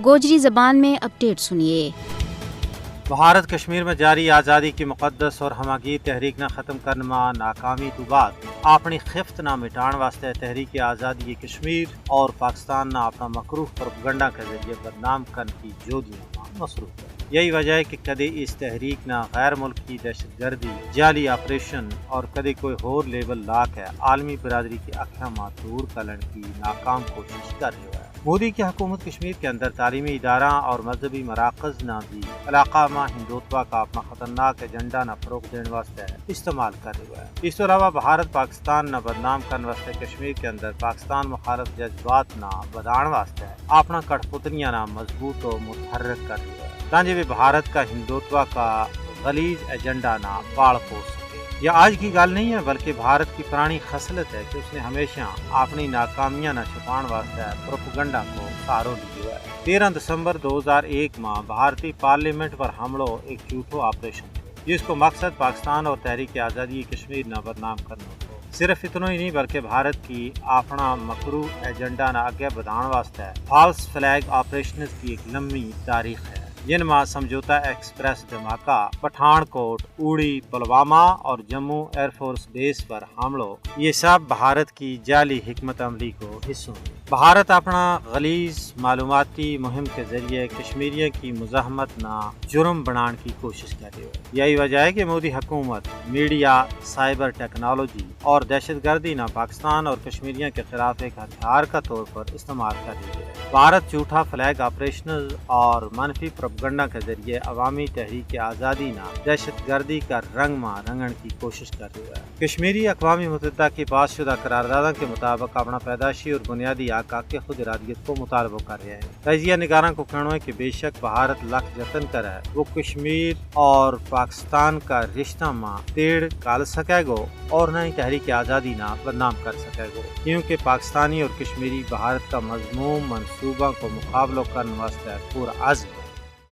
گوجری زبان میں اپڈیٹ سنیے۔ بھارت کشمیر میں جاری آزادی کی مقدس اور ہماگیر تحریک نہ ختم کرنا ناکامی تو بعد اپنی خفت نہ مٹان واسطے تحریک آزادی کشمیر اور پاکستان نہ اپنا مکروہ پروپیگنڈا کے ذریعے بدنام کرنے کی جودیاں مصروف ہے۔ یہی وجہ ہے کہ کدی اس تحریک نہ غیر ملکی دہشت گردی جعلی آپریشن اور کدی کوئی ہور لیبل لا کے عالمی برادری کی احکامات دور کرنے کی ناکام کوشش کر رہی ہے۔ مودی کی حکومت کشمیر کے اندر تعلیمی ادارہ اور مذہبی مراکز نہ بھی علاقہ میں ہندوتوا کا اپنا خطرناک ایجنڈا نہ فروغ دینے واسطے استعمال کر رہی ہے۔ اس کے علاوہ بھارت پاکستان نہ بدنام کرنے واسطے کشمیر کے اندر پاکستان مخالف جذبات نہ بدان واسطے اپنا کٹ پتلیاں نہ مضبوط و متحرک کر رہی ہے تاکہ بھی بھارت کا ہندوتوا کا غلیظ ایجنڈا نہ پاڑ پوچھ سکے۔ یہ آج کی گال نہیں ہے بلکہ بھارت کی پرانی خصلت ہے کہ اس نے ہمیشہ اپنی ناکامیاں نہ چھپان واسطے پروپیگنڈا کو سہارو لیا ہے۔ 13 دسمبر 2001 میں بھارتی پارلیمنٹ پر حملوں ایک جھوٹو آپریشن تھا جس کو مقصد پاکستان اور تحریک آزادی کشمیر نہ بدنام کرنا تھا۔ صرف اتنا ہی نہیں بلکہ بھارت کی اپنا مکروہ ایجنڈا نہ آگے بڑھانے واسطے فالس فلیگ آپریشنز کی ایک لمبی تاریخ ہے جن میں سمجھوتا ایکسپریس دھماکہ، پٹھان کوٹ، اوڑی، پلوامہ اور جموں ایئر فورس بیس پر حملوں، یہ سب بھارت کی جعلی حکمت عملی کو حصوں ہیں۔ بھارت اپنا غلیظ معلوماتی مہم کے ذریعے کشمیریوں کی مزاحمت نہ جرم بنانے کی کوشش کر رہی ہے۔ یہی وجہ ہے کہ مودی حکومت میڈیا، سائبر ٹیکنالوجی اور دہشت گردی نہ پاکستان اور کشمیریوں کے خلاف ایک ہتھیار کا طور پر استعمال کر رہی ہے۔ بھارت جھوٹا فلیگ آپریشنز اور منفی پروپیگنڈا کے ذریعے عوامی تحریک آزادی نہ دہشت گردی کا رنگ میں رنگن کی کوشش کر رہی ہے۔ کشمیری اقوام متحدہ کی پاس شدہ قراردادوں کے مطابق اپنا پیدائشی اور بنیادی حقوق کے خود ارادیت کو مطالبہ کر رہے ہیں۔ تجزیہ نگاروں کو کہنا ہے کہ بے شک بھارت لاکھ جتن کرے وہ کشمیر اور پاکستان کا رشتہ میں تیڑ ڈال سکے گو اور نہ ہی تحریک آزادی نہ بدنام کر سکے گو، کیونکہ پاکستانی اور کشمیری بھارت کا مضمون منصوبہ کو مقابلہ کرنے واسطے پورا عزم ہے۔